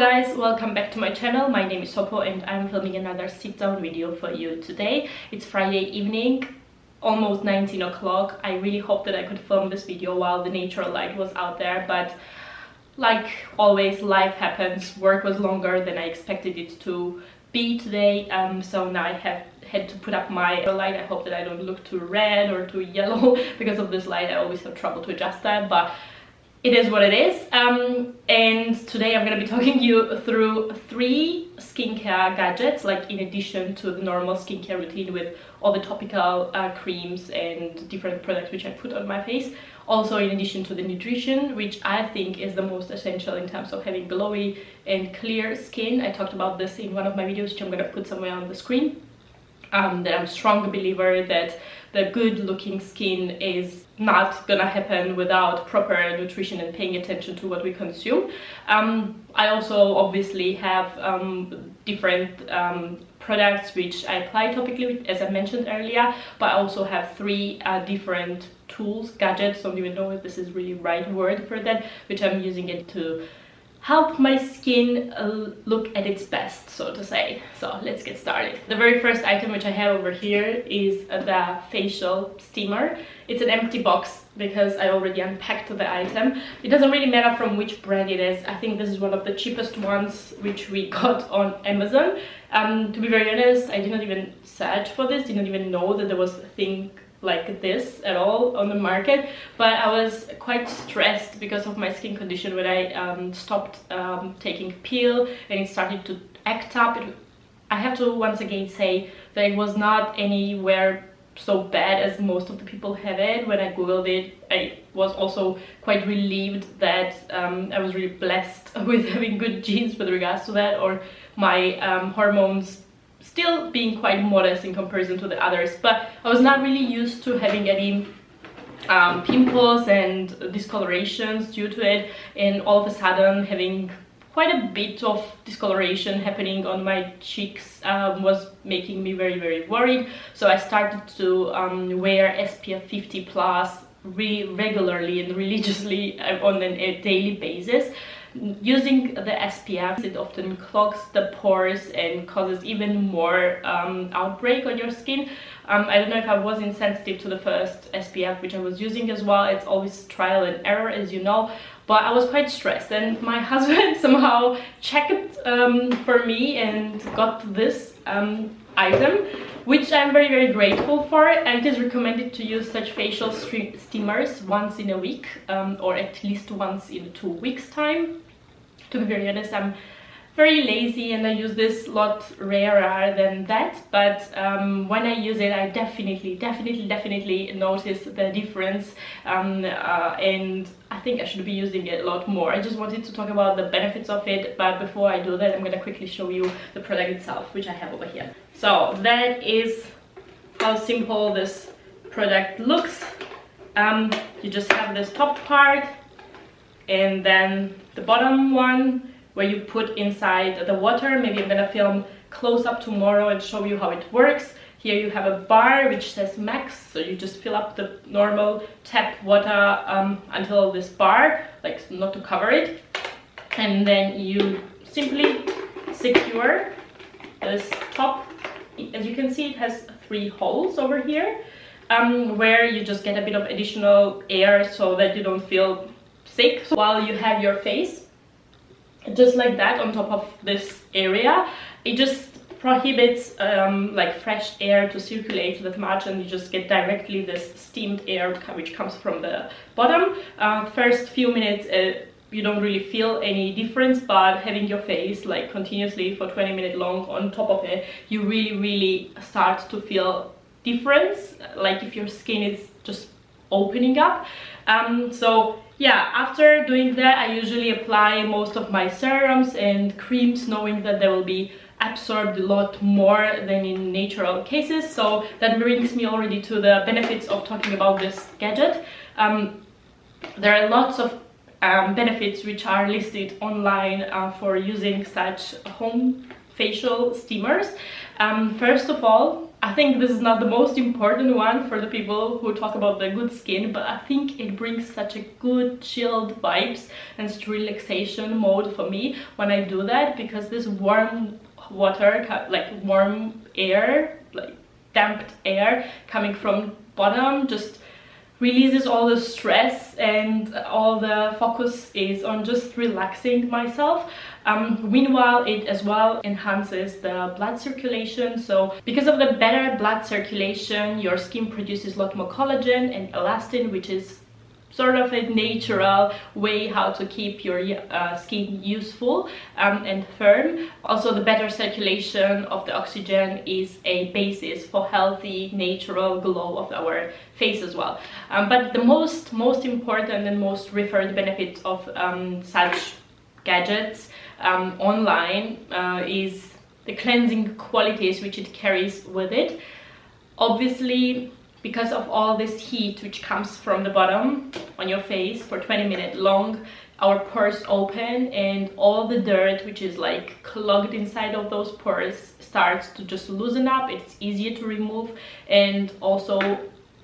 guys, welcome back to my channel. My name is Sopo and I'm filming another sit down video for you today. It's Friday evening, almost 19 o'clock. I really hope that I could film this video while the natural light was out there, but like always, life happens. Work was longer than I expected it to be today, so now I had to put up my light. I hope that I don't look too red or too yellow because of this light. I always have trouble to adjust that, but it is what it is. And today I'm going to be talking you through 3 skincare gadgets, like in addition to the normal skincare routine with all the topical creams and different products which I put on my face. Also in addition to the nutrition, which I think is the most essential in terms of having glowy and clear skin. I talked about this in one of my videos, which I'm going to put somewhere on the screen. That I'm a strong believer that the good looking skin is not gonna happen without proper nutrition and paying attention to what we consume. I also obviously have different products which I apply topically, as I mentioned earlier, but I also have 3 different tools, gadgets, don't even know if this is really right word for that, which I'm using it to help my skin look at its best, so to say. So let's get started. The very first item which I have over here is the facial steamer. It's an empty box because I already unpacked the item. It doesn't really matter from which brand it is. I think this is one of the cheapest ones which we got on Amazon. To be very honest, I did not even search for this, did not even know that there was a thing like this at all on the market, but I was quite stressed because of my skin condition when I stopped taking peel and it started to act up. I have to once again say that it was not anywhere so bad as most of the people have it. When I googled it, I was also quite relieved that I was really blessed with having good genes with regards to that, or my hormones still being quite modest in comparison to the others, but I was not really used to having any pimples and discolorations due to it, and all of a sudden having quite a bit of discoloration happening on my cheeks was making me very worried. So I started to wear SPF 50 plus really regularly and religiously on a daily basis. Using the SPF, it often clogs the pores and causes even more outbreak on your skin. I don't know if I was insensitive to the first SPF which I was using as well. It's always trial and error, as you know, but I was quite stressed, and my husband somehow checked for me and got this item, which I'm very grateful for. And it is recommended to use such facial steamers once in a week, or at least once in 2 weeks time. To be very honest, I'm very lazy and I use this a lot rarer than that, but when I use it, I definitely notice the difference, and I think I should be using it a lot more. I just wanted to talk about the benefits of it, but before I do that, I'm gonna quickly show you the product itself, which I have over here. So that is how simple this product looks. You just have this top part and then the bottom one where you put inside the water. Maybe I'm gonna film close up tomorrow and show you how it works. Here you have a bar which says max, so you just fill up the normal tap water until this bar, like not to cover it, and then you simply secure this top. As you can see, it has 3 holes over here where you just get a bit of additional air so that you don't feel sick. So while you have your face just like that on top of this area, it just prohibits like fresh air to circulate that much, and you just get directly this steamed air which comes from the bottom. First few minutes you don't really feel any difference, but having your face like continuously for 20 minutes long on top of it, you really start to feel difference, like if your skin is just opening up. So yeah, after doing that, I usually apply most of my serums and creams, knowing that they will be absorbed a lot more than in natural cases. So that brings me already to the benefits of talking about this gadget. There are lots of benefits which are listed online for using such home facial steamers. First of all, I think this is not the most important one for the people who talk about the good skin, but I think it brings such a good chilled vibes and such relaxation mode for me when I do that, because this warm water, like warm air, like damped air coming from bottom, just releases all the stress, and all the focus is on just relaxing myself. Meanwhile, it as well enhances the blood circulation. So because of the better blood circulation, your skin produces a lot more collagen and elastin, which is sort of a natural way how to keep your skin useful and firm. Also, the better circulation of the oxygen is a basis for healthy natural glow of our face as well. But the most important and most referred benefits of such gadgets online is the cleansing qualities which it carries with it. Obviously, because of all this heat which comes from the bottom on your face for 20 minutes long, our pores open, and all the dirt which is like clogged inside of those pores starts to just loosen up. It's easier to remove, and also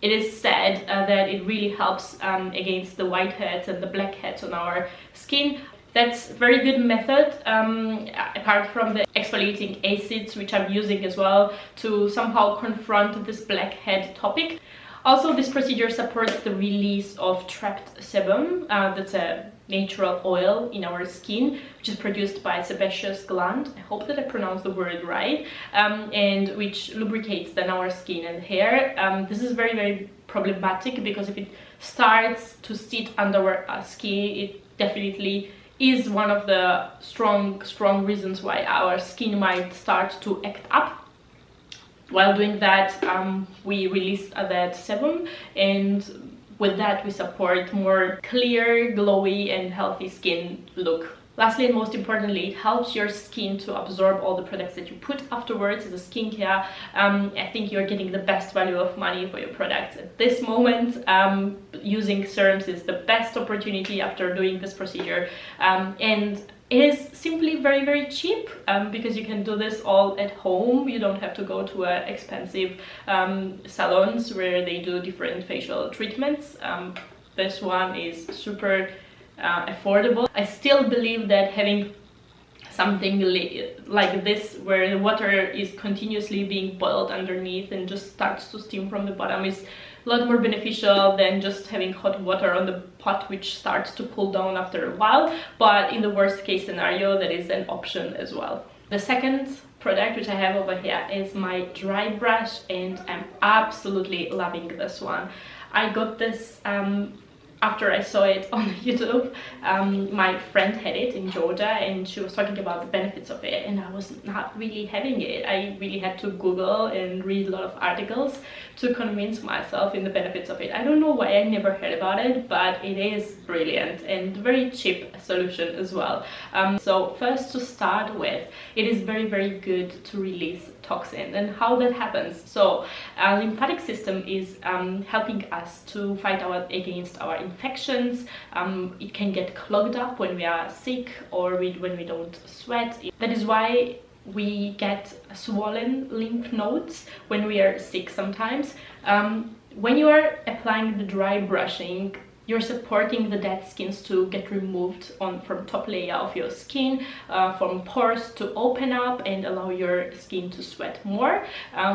it is said that it really helps against the whiteheads and the blackheads on our skin. That's a very good method, apart from the exfoliating acids which I'm using as well to somehow confront this blackhead topic. Also, this procedure supports the release of trapped sebum. That's a natural oil in our skin which is produced by sebaceous gland. I hope that I pronounced the word right, and which lubricates then our skin and hair. This is very problematic, because if it starts to sit under our skin, it definitely is one of the strong reasons why our skin might start to act up. While doing that, we release that sebum, and with that we support more clear, glowy and healthy skin look. Lastly, and most importantly, it helps your skin to absorb all the products that you put afterwards as a skincare. I think you're getting the best value of money for your products at this moment. Using serums is the best opportunity after doing this procedure, and it is simply very cheap, because you can do this all at home. You don't have to go to expensive salons where they do different facial treatments. This one is super affordable. I still believe that having something like this, where the water is continuously being boiled underneath and just starts to steam from the bottom, is a lot more beneficial than just having hot water on the pot which starts to cool down after a while. But in the worst case scenario, that is an option as well. The second product which I have over here is my dry brush, and I'm absolutely loving this one. I got this after I saw it on YouTube. My friend had it in Georgia, and she was talking about the benefits of it, and I was not really having it. I really had to Google and read a lot of articles to convince myself in the benefits of it. I don't know why I never heard about it, but it is brilliant and very cheap solution as well. So first, to start with, it is very good to release toxins. And how that happens: so our lymphatic system is helping us to fight against our infections. It can get clogged up when we are sick or when we don't sweat. That is why we get swollen lymph nodes when we are sick sometimes. When you are applying the dry brushing, you're supporting the dead skins to get removed from top layer of your skin, from pores to open up and allow your skin to sweat more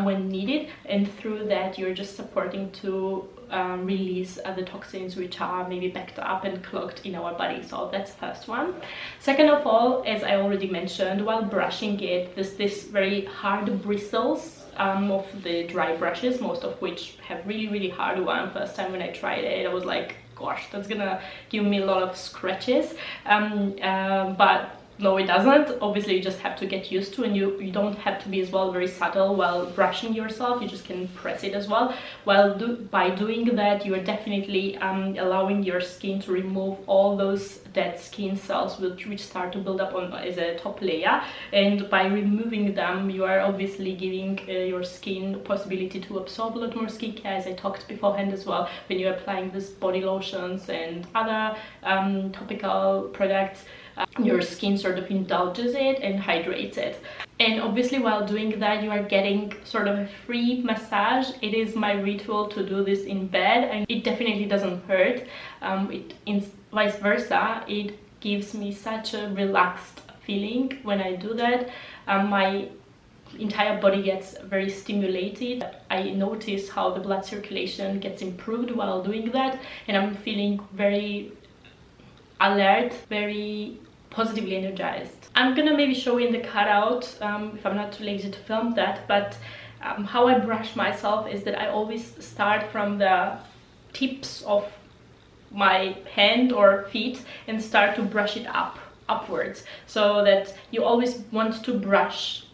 when needed, and through that you're just supporting to release the toxins which are maybe backed up and clogged in our body. So that's the first one. Second of all, as I already mentioned, while brushing it, there's this very hard bristles of the dry brushes, most of which have really hard one. First time when I tried it, I was like, gosh, that's gonna give me a lot of scratches, but no, it doesn't. Obviously, you just have to get used to, and you don't have to be as well very subtle while brushing yourself. You just can press it as well. By doing that, you are definitely allowing your skin to remove all those dead skin cells which start to build up as a top layer, and by removing them, you are obviously giving your skin possibility to absorb a lot more skincare, as I talked beforehand as well. When you're applying these body lotions and other topical products, your skin sort of indulges it and hydrates it. And obviously while doing that, you are getting sort of a free massage. It is my ritual to do this in bed, and it definitely doesn't hurt. Vice versa, it gives me such a relaxed feeling when I do that. My entire body gets very stimulated. I notice how the blood circulation gets improved while doing that, and I'm feeling very alert, very positively energized. I'm gonna maybe show you in the cutout if I'm not too lazy to film that, but how I brush myself is that I always start from the tips of my hand or feet and start to brush it upwards, so that you always want to brush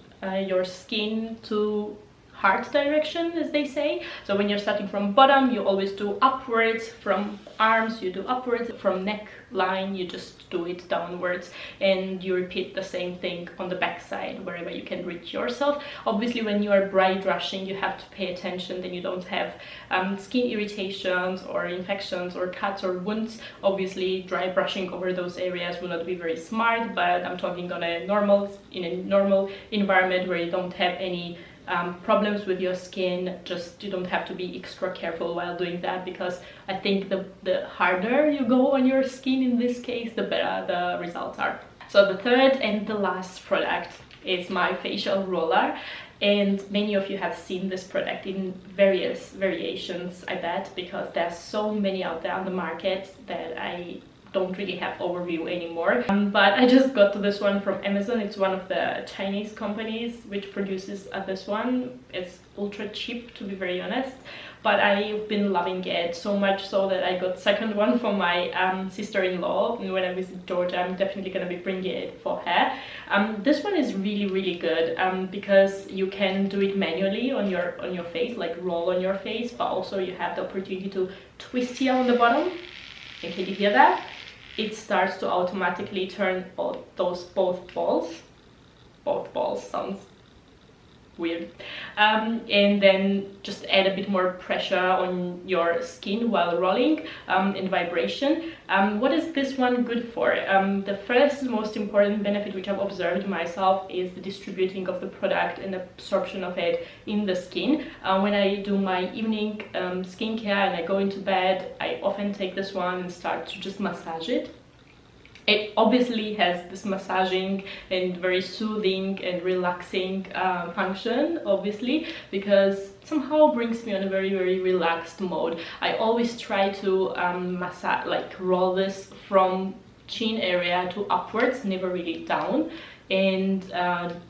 your skin to heart direction, as they say. So when you're starting from bottom, you always do upwards. From arms, you do upwards. From neckline, you just do it downwards, and you repeat the same thing on the back side wherever you can reach yourself. Obviously when you are dry brushing, you have to pay attention that you don't have skin irritations or infections or cuts or wounds. Obviously dry brushing over those areas will not be very smart, but I'm talking in a normal environment where you don't have any problems with your skin. Just you don't have to be extra careful while doing that, because I think the harder you go on your skin in this case, the better the results are. So the third and the last product is my facial roller, and many of you have seen this product in various variations, I bet, because there's so many out there on the market that I don't really have overview anymore. But I just got to this one from Amazon. It's one of the Chinese companies which produces this one. It's ultra cheap, to be very honest, but I've been loving it so much so that I got second one for my sister-in-law, and when I visit Georgia I'm definitely gonna be bringing it for her. This one is really good because you can do it manually on your face, like roll on your face, but also you have the opportunity to twist here on the bottom. And can you hear that? It starts to automatically turn both balls sounds weird, and then just add a bit more pressure on your skin while rolling, and vibration. What is this one good for? The first most important benefit which I've observed myself is the distributing of the product and absorption of it in the skin. When I do my evening skincare and I go into bed, I often take this one and start to just massage it. It obviously has this massaging and very soothing and relaxing function, obviously, because somehow brings me on a very relaxed mode. I always try to massage, like roll this from chin area to upwards, never really down, and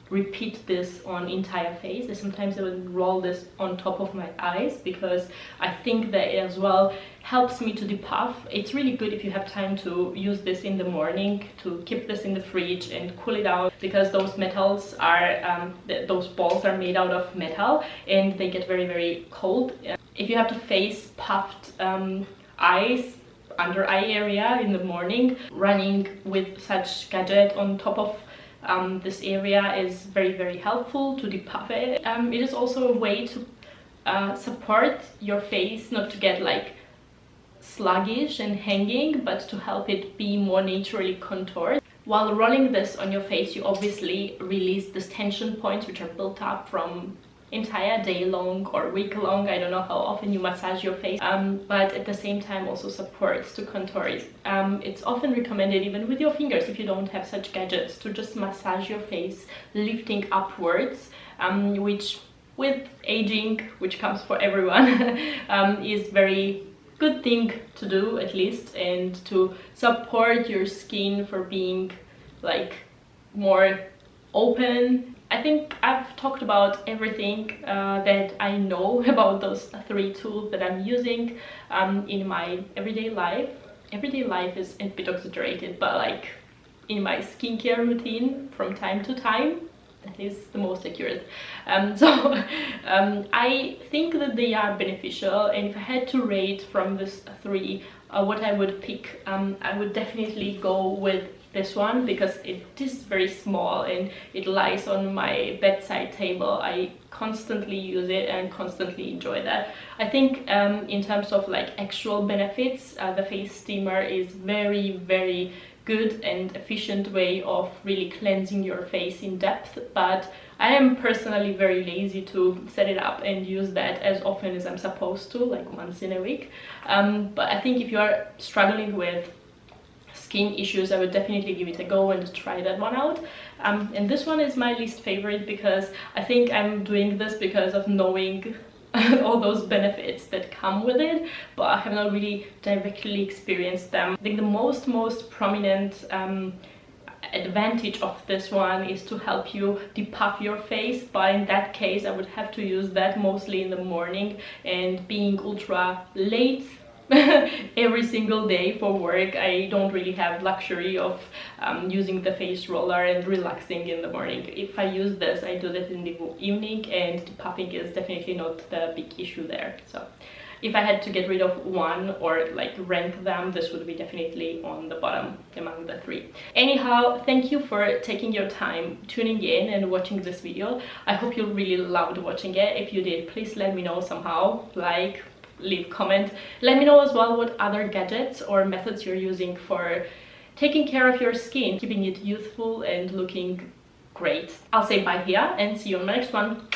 repeat this on entire face. And sometimes I will roll this on top of my eyes, because I think that it as well helps me to depuff. It's really good if you have time to use this in the morning, to keep this in the fridge and cool it out, because those metals are those balls are made out of metal and they get very cold. If you have to face puffed eyes, under eye area in the morning, running with such gadget on top of this area is very helpful to depuff it. It is also a way to support your face not to get like sluggish and hanging, but to help it be more naturally contoured. While rolling this on your face, you obviously release these tension points which are built up from entire day long or week long. I don't know how often you massage your face, but at the same time also supports to contour it. It's often recommended, even with your fingers, if you don't have such gadgets, to just massage your face, lifting upwards, which with aging, which comes for everyone, is very good thing to do, at least, and to support your skin for being like more open. I think I've talked about everything that I know about those three tools that I'm using in my everyday life. Everyday life is a bit exaggerated, but like in my skincare routine from time to time, that is the most accurate. I think that they are beneficial, and if I had to rate from these three what I would pick, I would definitely go with this one, because it is very small and it lies on my bedside table. I constantly use it and constantly enjoy that. I think in terms of like actual benefits, the face steamer is very good and efficient way of really cleansing your face in depth, but I am personally very lazy to set it up and use that as often as I'm supposed to, like once in a week. But I think if you are struggling with skin issues, I would definitely give it a go and try that one out. And this one is my least favorite because I think I'm doing this because of knowing all those benefits that come with it, but I have not really directly experienced them. I think the most prominent advantage of this one is to help you depuff your face, but in that case I would have to use that mostly in the morning, and being ultra late every single day for work, I don't really have luxury of using the face roller and relaxing in the morning. If I use this, I do that in the evening, and depuffing is definitely not the big issue there. So if I had to get rid of one or like rank them, this would be definitely on the bottom among the three. Anyhow, thank you for taking your time tuning in and watching this video. I hope you really loved watching it. If you did, please let me know somehow, like, leave comment. Let me know as well what other gadgets or methods you're using for taking care of your skin, keeping it youthful and looking great. I'll say bye here and see you on my next one.